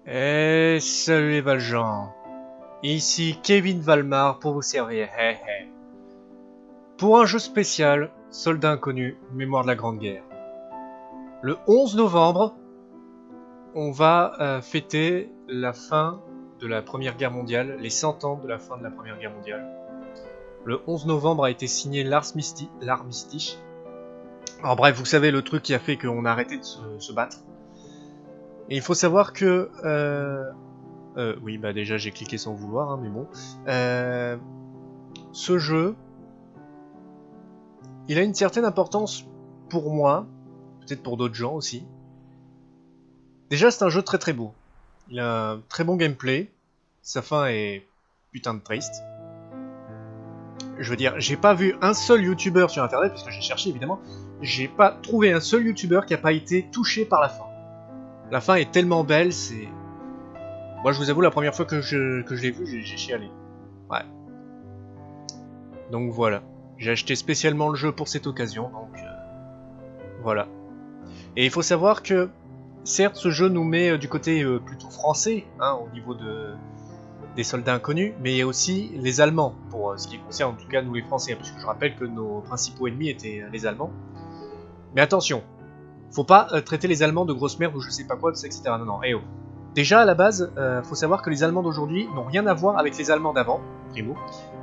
Et salut les Valjean, ici Kevin Valmar pour vous servir, pour un jeu spécial, Soldat Inconnu, Mémoire de la Grande Guerre. Le 11 novembre, on va fêter la fin de la Première Guerre mondiale, les 100 ans de la fin de la Première Guerre mondiale. Le 11 novembre a été signé l'armistice. Alors bref, vous savez le truc qui a fait qu'on a arrêté de se battre. Et il faut savoir que... oui, bah déjà j'ai cliqué sans vouloir, hein, mais bon. Ce jeu, il a une certaine importance pour moi, peut-être pour d'autres gens aussi. Déjà c'est un jeu très très beau. Il a un très bon gameplay. Sa fin est putain de triste. Je veux dire, j'ai pas vu un seul youtubeur sur internet, parce que j'ai cherché évidemment, j'ai pas trouvé un seul youtubeur qui a pas été touché par la fin. La fin est tellement belle, c'est... Moi je vous avoue, la première fois que je l'ai vu, j'ai chialé. Ouais. Donc voilà. J'ai acheté spécialement le jeu pour cette occasion, donc... voilà. Et il faut savoir que, certes, ce jeu nous met du côté plutôt français, hein, au niveau des soldats inconnus, mais il y a aussi les Allemands, pour ce qui concerne en tout cas nous les Français, parce que je rappelle que nos principaux ennemis étaient les Allemands. Mais attention, faut pas traiter les Allemands de grosses merdes ou je sais pas quoi, etc. Non, non, eh oh. Déjà, à la base, faut savoir que les Allemands d'aujourd'hui n'ont rien à voir avec les Allemands d'avant, primo.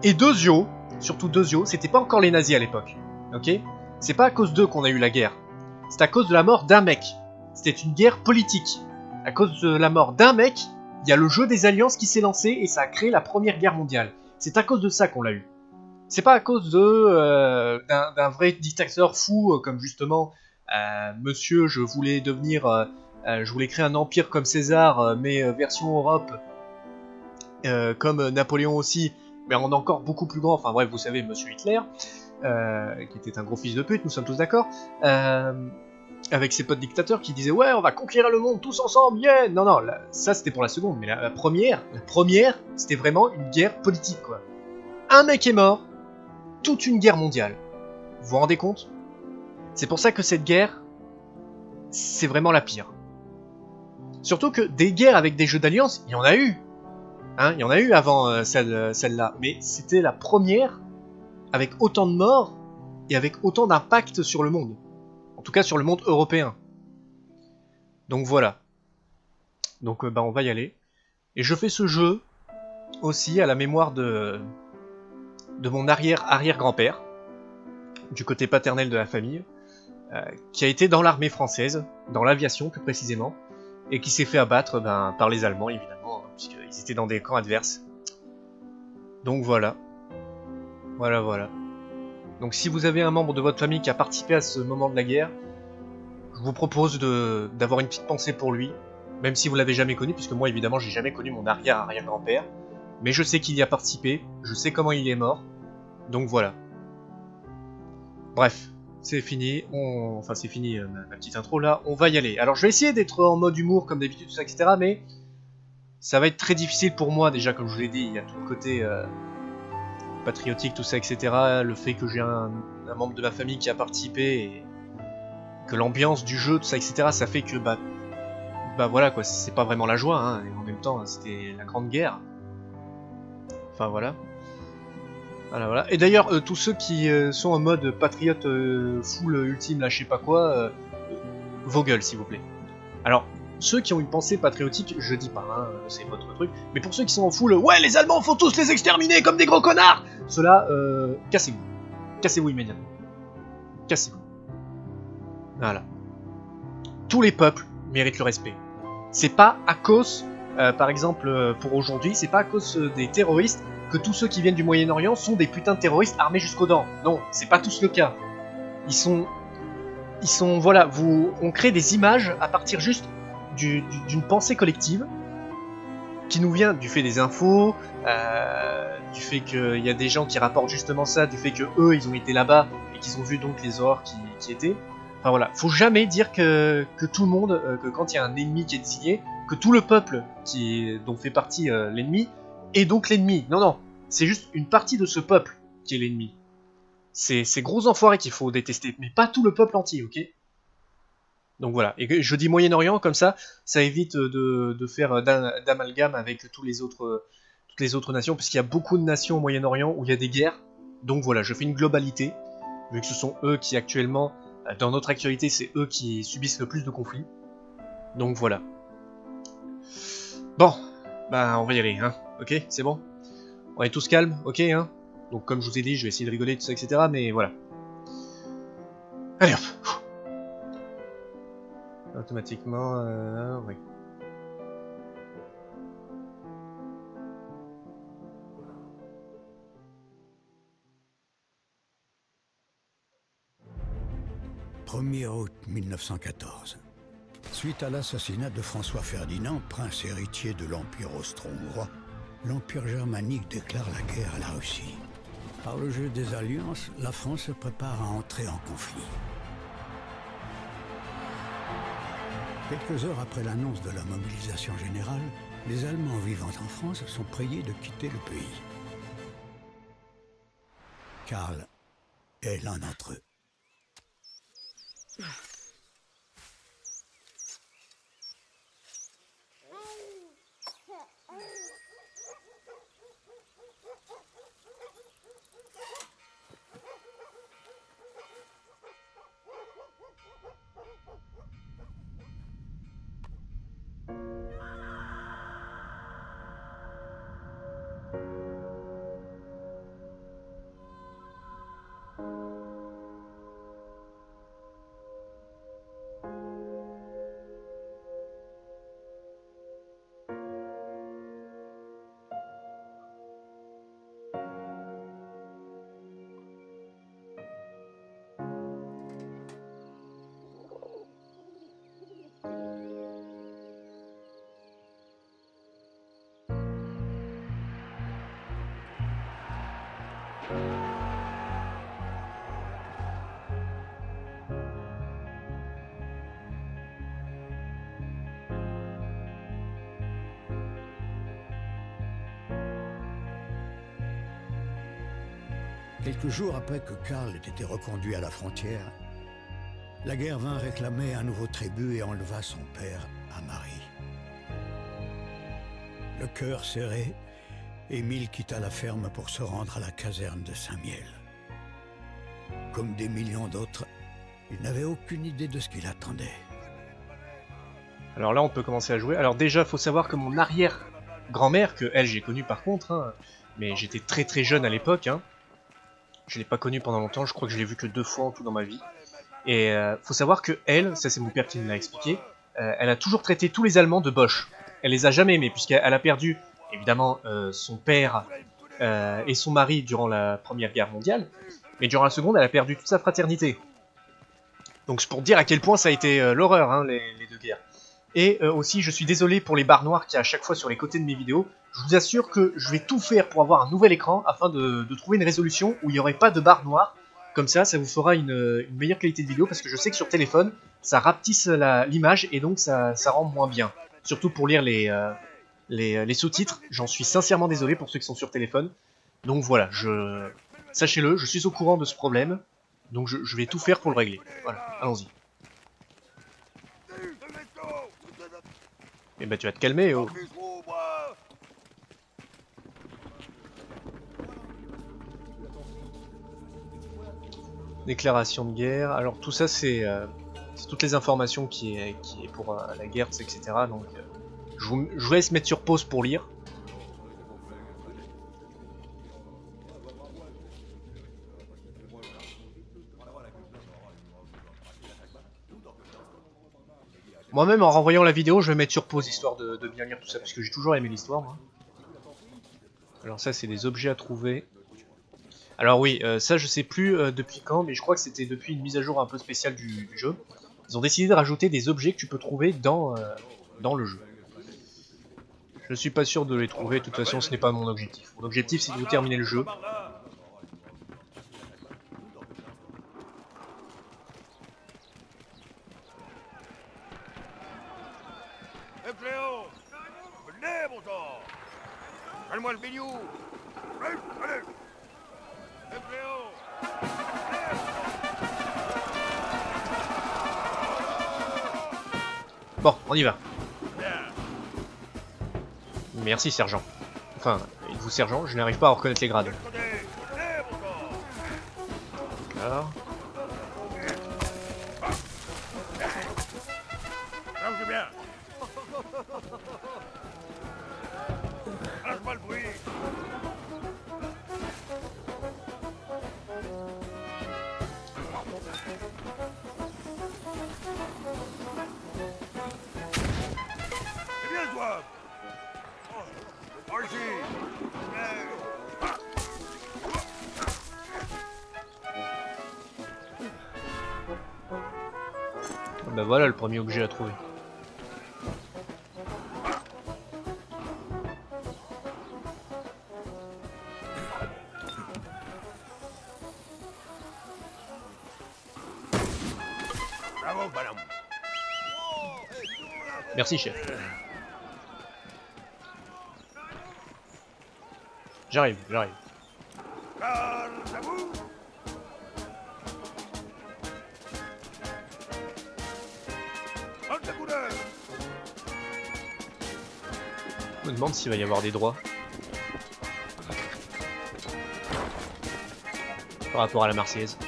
Et deuxio, surtout deuxio, c'était pas encore les nazis à l'époque, ok? C'est pas à cause d'eux qu'on a eu la guerre. C'est à cause de la mort d'un mec. C'était une guerre politique. À cause de la mort d'un mec, il y a le jeu des alliances qui s'est lancé et ça a créé la Première Guerre mondiale. C'est à cause de ça qu'on l'a eu. C'est pas à cause d'un vrai dictateur fou comme justement... monsieur, je voulais devenir, je voulais créer un empire comme César, mais version Europe, comme Napoléon aussi, mais en encore beaucoup plus grand. Enfin bref, vous savez, monsieur Hitler, qui était un gros fils de pute, nous sommes tous d'accord, avec ses potes dictateurs qui disaient ouais, on va conquérir le monde tous ensemble, yeah. Non, non, ça c'était pour la seconde, mais la première, c'était vraiment une guerre politique, quoi. Un mec est mort, toute une guerre mondiale. Vous vous rendez compte ? C'est pour ça que cette guerre, c'est vraiment la pire. Surtout que des guerres avec des jeux d'alliance, il y en a eu. Hein, il y en a eu avant celle-là. Mais c'était la première avec autant de morts et avec autant d'impact sur le monde. En tout cas sur le monde européen. Donc voilà. Donc bah, on va y aller. Et je fais ce jeu aussi à la mémoire de mon arrière-grand-père, du côté paternel de la famille. Qui a été dans l'armée française, dans l'aviation plus précisément, et qui s'est fait abattre par les Allemands évidemment, hein, puisqu'ils étaient dans des camps adverses. Donc voilà. Voilà. Donc si vous avez un membre de votre famille qui a participé à ce moment de la guerre, je vous propose d'avoir une petite pensée pour lui, même si vous l'avez jamais connu, puisque moi évidemment j'ai jamais connu mon arrière-grand-père, mais je sais qu'il y a participé, je sais comment il est mort, donc voilà. Bref. C'est fini, enfin c'est fini ma petite intro là, on va y aller. Alors je vais essayer d'être en mode humour comme d'habitude, tout ça, etc. Mais ça va être très difficile pour moi déjà, comme je vous l'ai dit, il y a tout le côté patriotique, tout ça, etc. Le fait que j'ai un membre de ma famille qui a participé et que l'ambiance du jeu, tout ça, etc. Ça fait que bah voilà quoi, c'est pas vraiment la joie, hein. Et en même temps c'était la Grande Guerre. Enfin voilà. Voilà. Et d'ailleurs, tous ceux qui sont en mode patriote full ultime, là, je sais pas quoi, vos gueules, s'il vous plaît. Alors, ceux qui ont une pensée patriotique, je dis pas, hein, c'est votre truc, mais pour ceux qui sont en full, ouais, les Allemands, faut tous les exterminer comme des gros connards, ceux-là, cassez-vous. Cassez-vous immédiatement. Cassez-vous. Voilà. Tous les peuples méritent le respect. C'est pas à cause, par exemple, pour aujourd'hui, c'est pas à cause des terroristes que tous ceux qui viennent du Moyen-Orient sont des putains de terroristes armés jusqu'aux dents. Non, c'est pas tous le cas. Ils sont voilà, on crée des images à partir juste d'une pensée collective qui nous vient du fait des infos, du fait qu'il y a des gens qui rapportent justement ça, du fait que eux ils ont été là-bas et qu'ils ont vu donc les horreurs qui étaient. Enfin voilà, faut jamais dire que tout le monde, que quand il y a un ennemi qui est désigné, que tout le peuple dont fait partie l'ennemi est donc l'ennemi. Non, non, c'est juste une partie de ce peuple qui est l'ennemi. C'est ces gros enfoirés qu'il faut détester, mais pas tout le peuple entier, ok? Donc voilà, et je dis Moyen-Orient comme ça évite de faire d'amalgame avec toutes les autres nations, puisqu'il y a beaucoup de nations au Moyen-Orient où il y a des guerres. Donc voilà, je fais une globalité, vu que ce sont eux qui actuellement, dans notre actualité, c'est eux qui subissent le plus de conflits. Donc voilà. Bon, bah on va y aller, hein, ok, c'est bon? On est tous calmes, ok, hein? Donc comme je vous ai dit, je vais essayer de rigoler, tout ça, etc. Mais voilà. Allez hop. Automatiquement, oui. « 1er août 1914. Suite à l'assassinat de François Ferdinand, prince héritier de l'Empire austro-hongrois, l'Empire germanique déclare la guerre à la Russie. Par le jeu des alliances, la France se prépare à entrer en conflit. Quelques heures après l'annonce de la mobilisation générale, les Allemands vivant en France sont priés de quitter le pays. Karl est l'un d'entre eux. Quelques jours après que Karl ait été reconduit à la frontière, la guerre vint réclamer un nouveau tribut et enleva son père à Marie. Le cœur serré, Émile quitta la ferme pour se rendre à la caserne de Saint-Miel. Comme des millions d'autres, il n'avait aucune idée de ce qui l'attendait. Alors là, on peut commencer à jouer. Alors déjà, faut savoir que mon arrière-grand-mère, que elle, j'ai connue par contre, hein, mais j'étais très très jeune à l'époque, hein, je l'ai pas connue pendant longtemps, je crois que je l'ai vue que 2 fois en tout dans ma vie. Et faut savoir que elle, ça c'est mon père qui me l'a expliqué, elle a toujours traité tous les Allemands de Boches. Elle les a jamais aimés, puisqu'elle a perdu, évidemment, son père et son mari durant la Première Guerre mondiale, mais durant la Seconde, elle a perdu toute sa fraternité. Donc c'est pour dire à quel point ça a été l'horreur, hein, les 2 guerres. Et aussi, je suis désolé pour les barres noires qu'il y a à chaque fois sur les côtés de mes vidéos. Je vous assure que je vais tout faire pour avoir un nouvel écran afin de trouver une résolution où il n'y aurait pas de barres noires. Comme ça vous fera une meilleure qualité de vidéo, parce que je sais que sur téléphone, ça rapetisse l'image et donc ça rend moins bien. Surtout pour lire les sous-titres, j'en suis sincèrement désolé pour ceux qui sont sur téléphone. Donc voilà, sachez-le, je suis au courant de ce problème, donc je vais tout faire pour le régler. Voilà, allons-y. Eh ben tu vas te calmer, oh. Déclaration de guerre. Alors tout ça c'est toutes les informations qui est pour la guerre, etc. Donc je vous laisse mettre sur pause pour lire. Moi-même en renvoyant la vidéo, je vais mettre sur pause histoire de bien lire tout ça, parce que j'ai toujours aimé l'histoire, moi. Alors ça c'est des objets à trouver. Alors oui, ça je sais plus depuis quand, mais je crois que c'était depuis une mise à jour un peu spéciale du jeu. Ils ont décidé de rajouter des objets que tu peux trouver dans le jeu. Je suis pas sûr de les trouver, de toute façon ce n'est pas mon objectif. Mon objectif c'est de vous terminer le jeu. Cléo, venez, bon sang. Donne-moi le bignou. Allez, allez. Cléo. Bon, on y va. Merci sergent. Enfin, êtes-vous sergent? Je n'arrive pas à reconnaître les grades. D'accord. Range bien. Lâche pas le bruit. C'est bien, toi. Ici. Bah voilà le premier objet à trouver. Bravo, madame. Merci chef. J'arrive. Calmez-vous. Haute couleur. Je me demande s'il va y avoir des droits. Par rapport à la Marseillaise.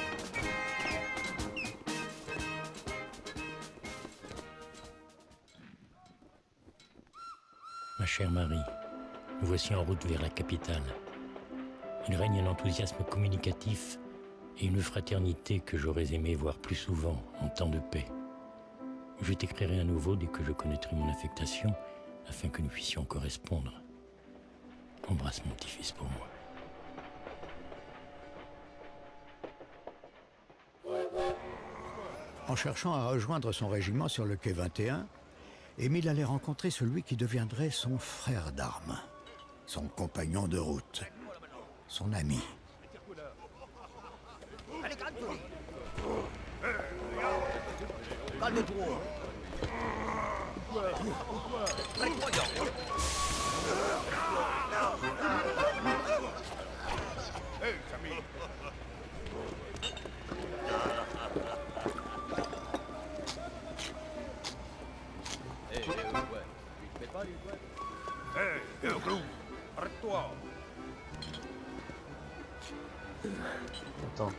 Ma chère Marie, nous voici en route vers la capitale. Il règne un enthousiasme communicatif et une fraternité que j'aurais aimé voir plus souvent en temps de paix. Je t'écrirai à nouveau dès que je connaîtrai mon affectation, afin que nous puissions correspondre. Embrasse mon petit-fils pour moi. En cherchant à rejoindre son régiment sur le quai 21, Émile allait rencontrer celui qui deviendrait son frère d'armes, son compagnon de route, son ami. Allez, calme-toi. Calme-toi. Hé, Camille. Hé, un clou. Arrête-toi. Attends.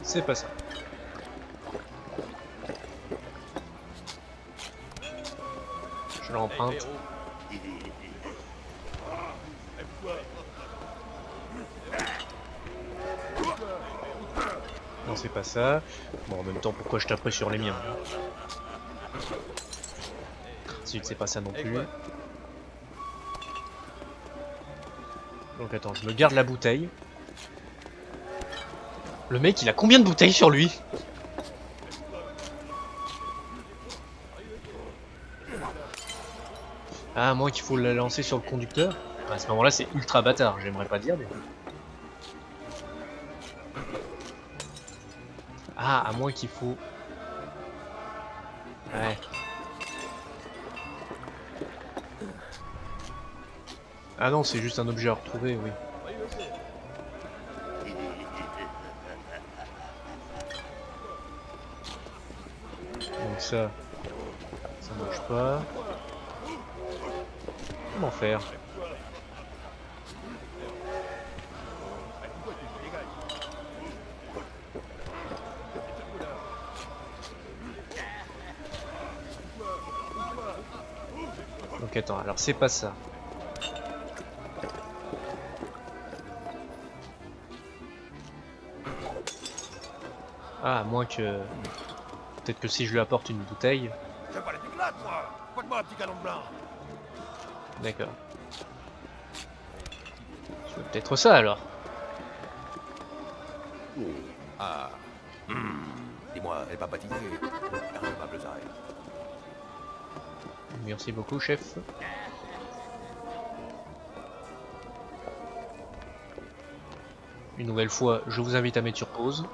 C'est pas ça. Je l'emprunte. Non, c'est pas ça. Bon, en même temps, pourquoi je taperais sur les miens? Ensuite, c'est pas ça non plus. Donc attends, je me garde la bouteille. Le mec, il a combien de bouteilles sur lui? Ah, à moins qu'il faut la lancer sur le conducteur. À ce moment-là, c'est ultra bâtard, j'aimerais pas dire, mais... Ah, à moins qu'il faut... Ouais. Ah non, c'est juste un objet à retrouver, oui. Donc ça marche pas. Comment faire? Donc attends, alors c'est pas ça. Ah, à moins que... peut-être que si je lui apporte une bouteille... J'aime pas les éclats, moi. Faites-moi un petit canon blanc. D'accord. C'est peut-être ça alors. Ah. Dis-moi, elle est pas fatiguée. Ma besaille. Merci beaucoup, chef. Une nouvelle fois, je vous invite à mettre sur pause.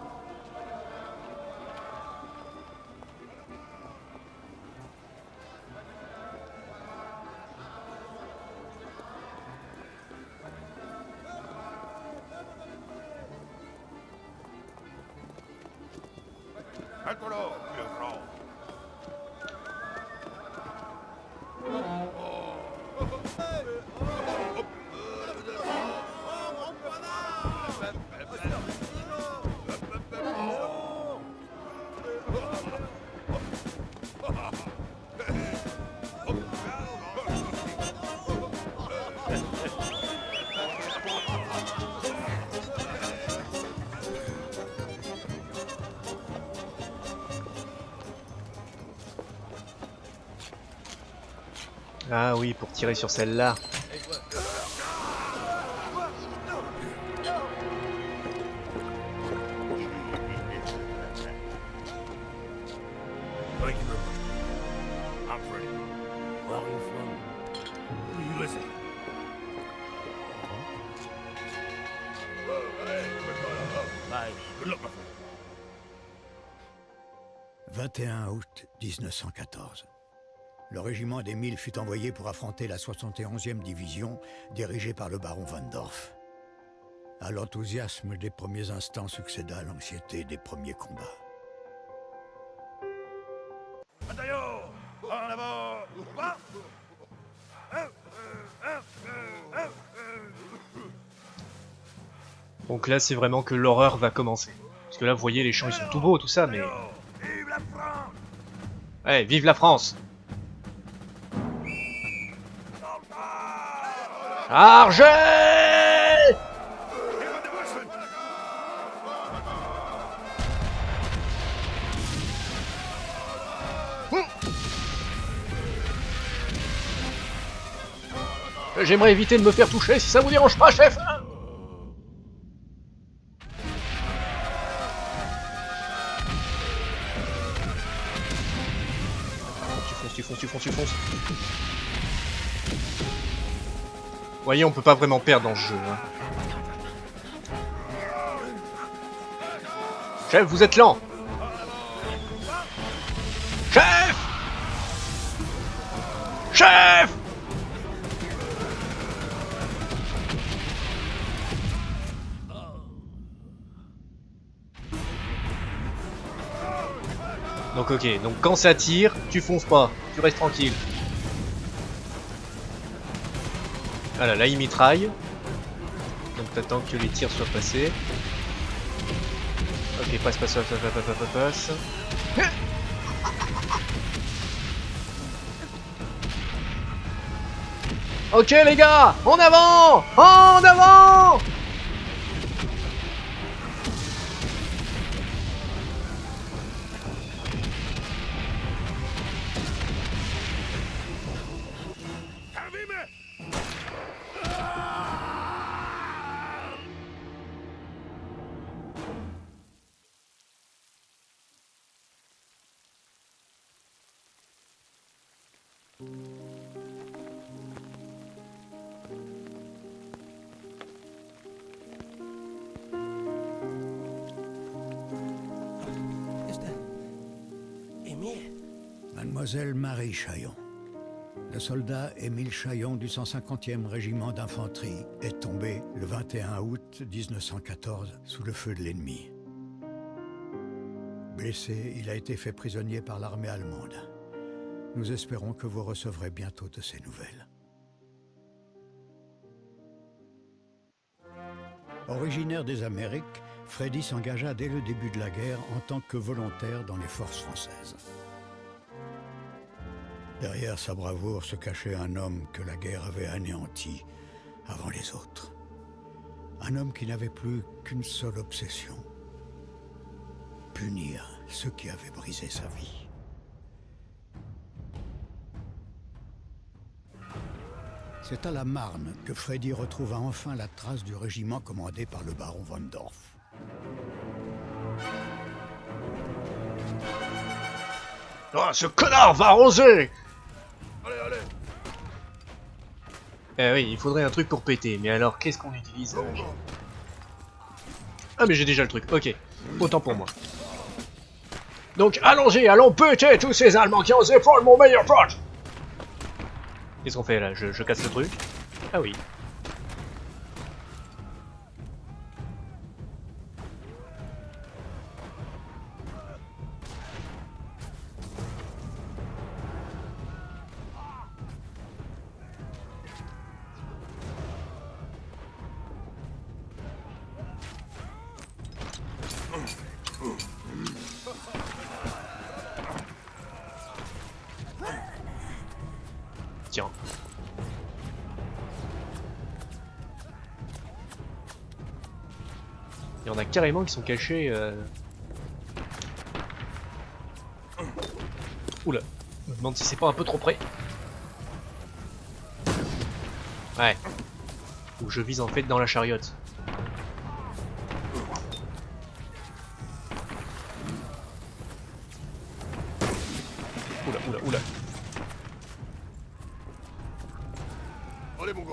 Alcoolo, le franc. Ah oui, pour tirer sur celle-là. Thank you very much. I'm ready. Where are you from? Who you listen? Bye. Good luck, my friend. 21 août 1914. Le régiment des 1000 fut envoyé pour affronter la 71e division dirigée par le baron Von Dorf. À l'enthousiasme des premiers instants succéda l'anxiété des premiers combats. Bataillon, en avant. Va. Donc là, c'est vraiment que l'horreur va commencer. Parce que là, vous voyez, les champs, ils sont tout beaux, tout ça, mais... Vive la France. Ouais, vive la France! Chargez! J'aimerais éviter de me faire toucher si ça vous dérange pas, chef! Tu fonces. Vous voyez, on peut pas vraiment perdre dans ce jeu. Hein. Chef, vous êtes lent! Chef! Chef! Donc ok, donc quand ça tire, tu fonces pas, tu restes tranquille. Voilà, là il mitraille. Donc t'attends que les tirs soient passés. Ok, passe. Ok les gars, en avant! En avant! Mademoiselle Marie Chaillon. Le soldat Émile Chaillon du 150e régiment d'infanterie est tombé le 21 août 1914 sous le feu de l'ennemi. Blessé, il a été fait prisonnier par l'armée allemande. Nous espérons que vous recevrez bientôt de ces nouvelles. Originaire des Amériques, Freddy s'engagea dès le début de la guerre en tant que volontaire dans les forces françaises. Derrière sa bravoure se cachait un homme que la guerre avait anéanti avant les autres. Un homme qui n'avait plus qu'une seule obsession: punir ce qui avait brisé sa vie. C'est à la Marne que Freddy retrouva enfin la trace du régiment commandé par le baron von Dorf. Oh, ce connard va arroser! Allez, allez. Eh oui, il faudrait un truc pour péter, mais alors qu'est-ce qu'on utilise? Ah mais j'ai déjà le truc, ok. Autant pour moi. Donc allons-y, allons péter tous ces Allemands qui ont osé prendre mon meilleur pote! Qu'est-ce qu'on fait là? Je casse le truc? Ah oui. Tiens. Il y en a carrément qui sont cachés. Oula, je me demande si c'est pas un peu trop près. Ouais. Ou je vise en fait dans la chariote. Oula, oula, oula. Allez, mon gars.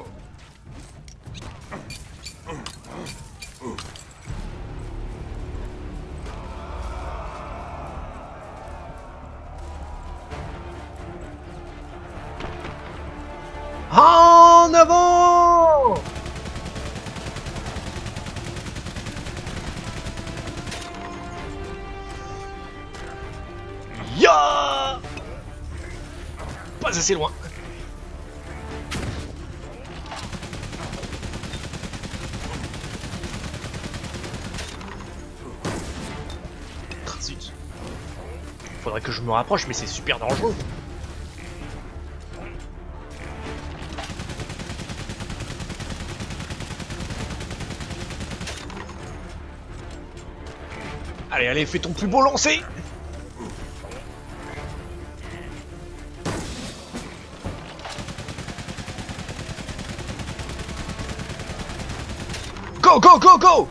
En avant! Ya! Pas assez loin. Ah, zut. Faudrait que je me rapproche, mais c'est super dangereux. Allez, allez, fais ton plus beau lancer! Go, go, go, go!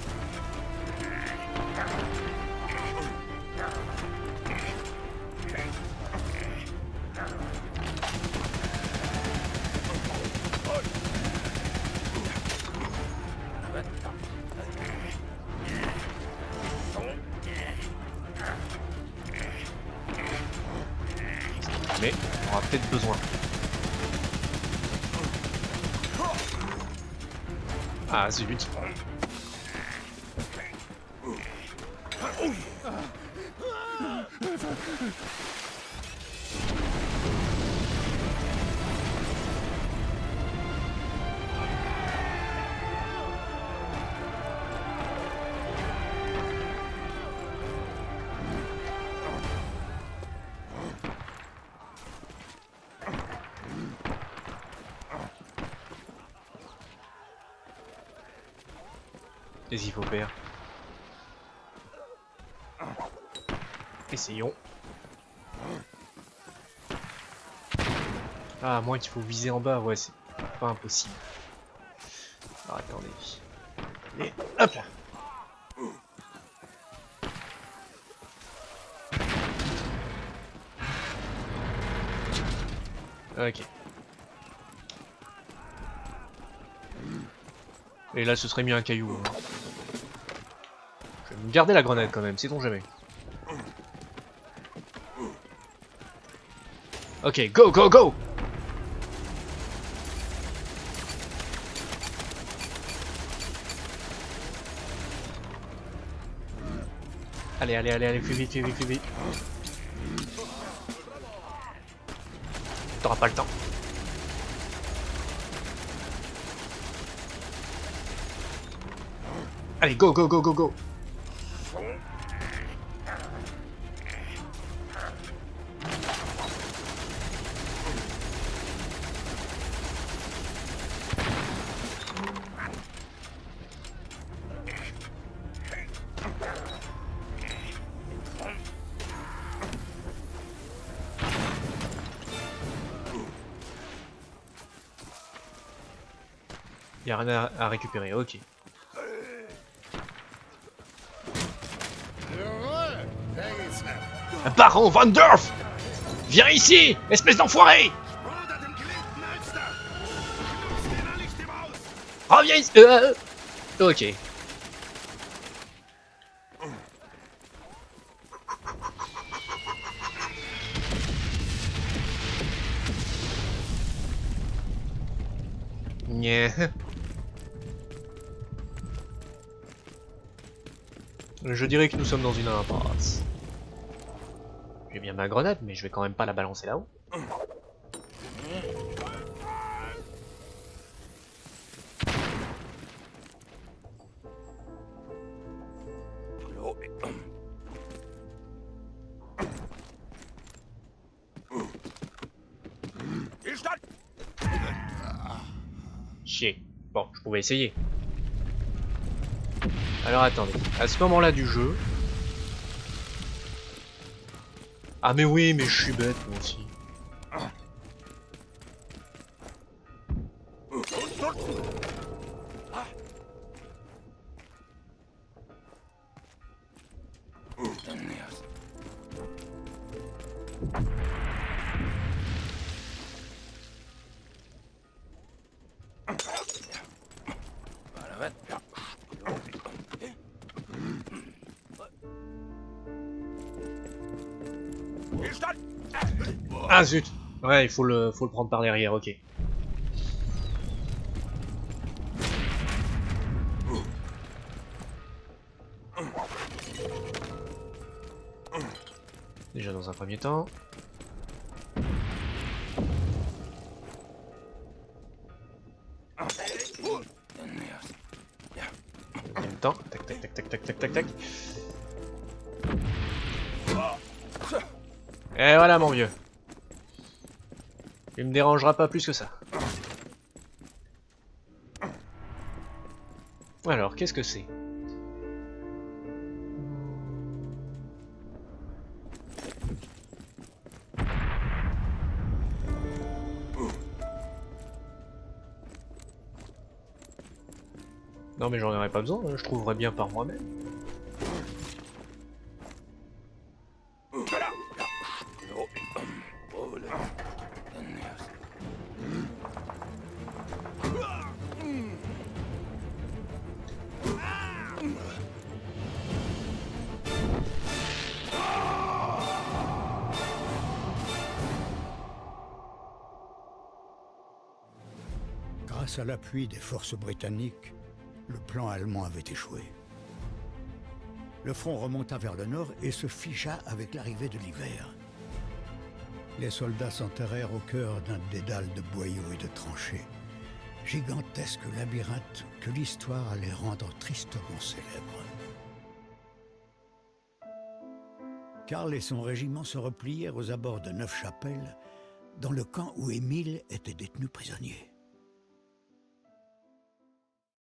Mais on aura peut-être besoin. Ah zut. Vas-y, faut faire. Essayons. Ah, à moins qu'il faut viser en bas, ouais, c'est pas impossible. Alors, attendez. Et hop là. Ok. Et là, ce serait mieux un caillou. Hein. Je vais me garder la grenade quand même, sait-on jamais. Ok, go, go, go! Allez, allez, allez, allez, plus vite, plus vite, plus vite. T'auras pas le temps. Allez, go, go, go, go, go! Y a rien à récupérer, ok. Baron Van Dorf! Viens ici, espèce d'enfoiré! Reviens ici! Ok. Nya. Je dirais que nous sommes dans une impasse. J'ai bien ma grenade, mais je vais quand même pas la balancer là-haut. Chier. Bon, je pouvais essayer. Alors attendez, à ce moment-là du jeu... Ah mais oui, mais je suis bête moi aussi. Ah zut! Ouais, il faut le prendre par derrière, ok. Déjà dans un premier temps. Deuxième temps. Tac tac tac tac tac tac tac tac. Et voilà mon vieux. Il me dérangera pas plus que ça. Alors, qu'est-ce que c'est? Non mais j'en aurais pas besoin, hein, je trouverais bien par moi-même. Grâce à l'appui des forces britanniques, le plan allemand avait échoué. Le front remonta vers le nord et se figea avec l'arrivée de l'hiver. Les soldats s'enterrèrent au cœur d'un dédale de boyaux et de tranchées, gigantesque labyrinthe que l'histoire allait rendre tristement célèbre. Karl et son régiment se replièrent aux abords de Neufchâtel, dans le camp où Émile était détenu prisonnier.